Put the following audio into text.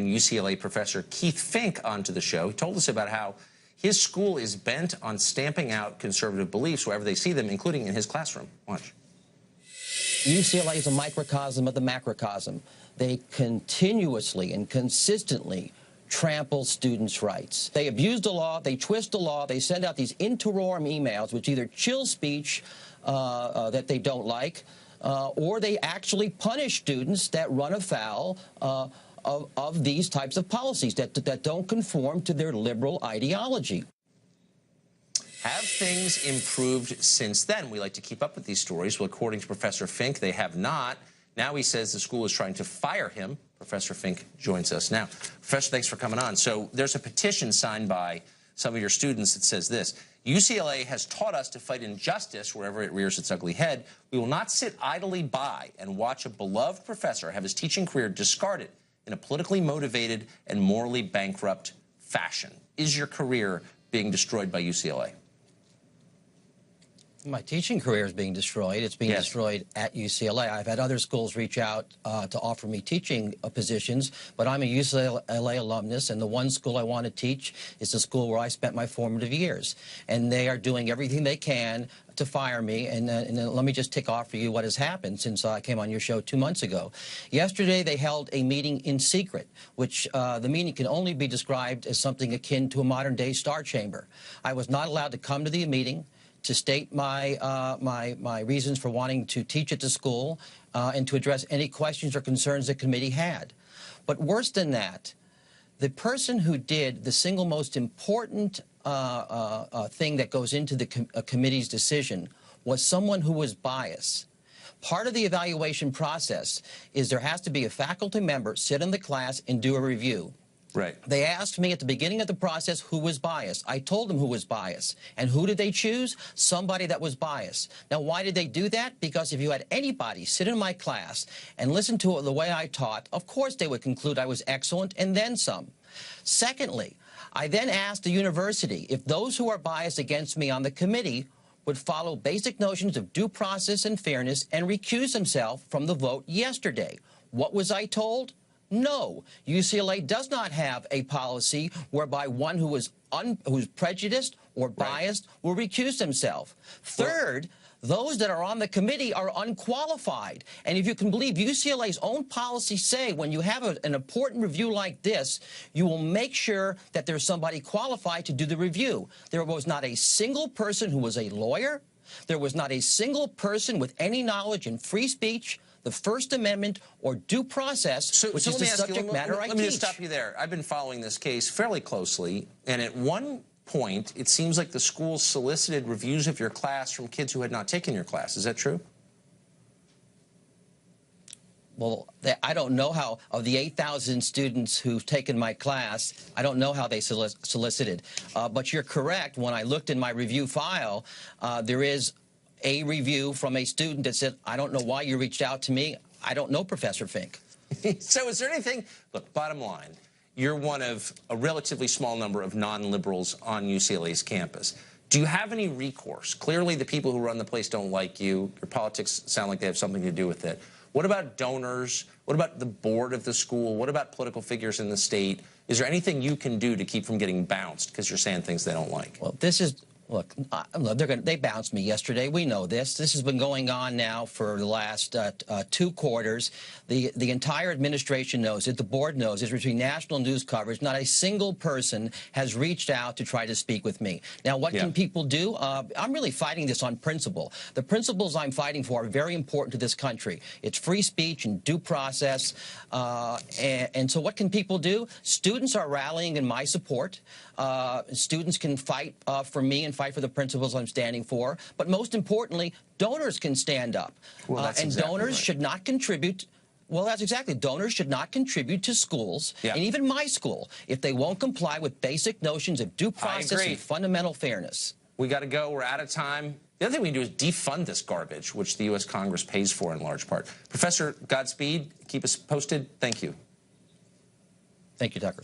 UCLA professor Keith Fink onto the show. He told us about how his school is bent on stamping out conservative beliefs wherever they see them, including in his classroom. Watch. UCLA is a microcosm of the macrocosm. They continuously and consistently trample students' rights. They abuse the law, they twist the law, they send out these interim emails which either chill speech that they don't like, or they actually punish students that run afoul of these types of policies that don't conform to their liberal ideology. Have things improved since then? We like to keep up with these stories. Well, according to Professor Fink, they have not. Now he says the school is trying to fire him. Professor Fink joins us now. Professor, thanks for coming on. So there's a petition signed by some of your students that says this: UCLA has taught us to fight injustice wherever it rears its ugly head. We will not sit idly by and watch a beloved professor have his teaching career discarded in a politically motivated and morally bankrupt fashion. Is your career being destroyed by UCLA? My teaching career is being destroyed. It's being destroyed at UCLA. I've had other schools reach out to offer me teaching positions, but I'm a UCLA alumnus, and the one school I want to teach is the school where I spent my formative years. And they are doing everything they can to fire me. And let me just tick off for you what has happened since I came on your show 2 months ago. Yesterday, they held a meeting in secret, which the meeting can only be described as something akin to a modern-day Star Chamber. I was not allowed to come to the meeting to state my my reasons for wanting to teach at the school and to address any questions or concerns the committee had. But worse than that, the person who did the single most important thing that goes into the committee's decision was someone who was biased. Part of the evaluation process is there has to be a faculty member sit in the class and do a review. Right. They asked me at the beginning of the process who was biased. I told them who was biased. And who did they choose? Somebody that was biased. Now, why did they do that? Because if you had anybody sit in my class and listen to it the way I taught, of course they would conclude I was excellent and then some. Secondly, I then asked the university if those who are biased against me on the committee would follow basic notions of due process and fairness and recuse themselves from the vote yesterday. What was I told? No, UCLA does not have a policy whereby one who is who's prejudiced or biased will recuse himself. Third, those that are on the committee are unqualified. And if you can believe UCLA's own policies say when you have an important review like this, you will make sure that there's somebody qualified to do the review. There was not a single person who was a lawyer. There was not a single person with any knowledge in free speech, the First Amendment, or due process, which is the subject matter I teach. Let me just stop you there. I've been following this case fairly closely, and at one point, it seems like the school solicited reviews of your class from kids who had not taken your class. Is that true? Well, I don't know how, of the 8,000 students who've taken my class, I don't know how they solicited. But you're correct. When I looked in my review file, there is a review from a student that said, I don't know why you reached out to me. I don't know Professor Fink. So is there anything, look, bottom line, you're one of a relatively small number of non-liberals on UCLA's campus. Do you have any recourse? Clearly the people who run the place don't like you. Your politics sound like they have something to do with it. What about donors? What about the board of the school? What about political figures in the state? Is there anything you can do to keep from getting bounced because you're saying things they don't like? Well, this is... Look, they bounced me yesterday. We know this. This has been going on now for the last 2 quarters. The entire administration knows it. The board knows it. It's between national news coverage. Not a single person has reached out to try to speak with me. Now, what can people do? I'm really fighting this on principle. The principles I'm fighting for are very important to this country. It's free speech and due process. And so what can people do? Students are rallying in my support. Students can fight for me and fight for the principles I'm standing for. But most importantly, donors can stand up. Well, that's and exactly donors right. should not contribute. Well, that's exactly. Donors should not contribute to schools, and even my school, if they won't comply with basic notions of due process and fundamental fairness. We got to go. We're out of time. The other thing we can do is defund this garbage, which the U.S. Congress pays for in large part. Professor, Godspeed. Keep us posted. Thank you. Thank you, Tucker.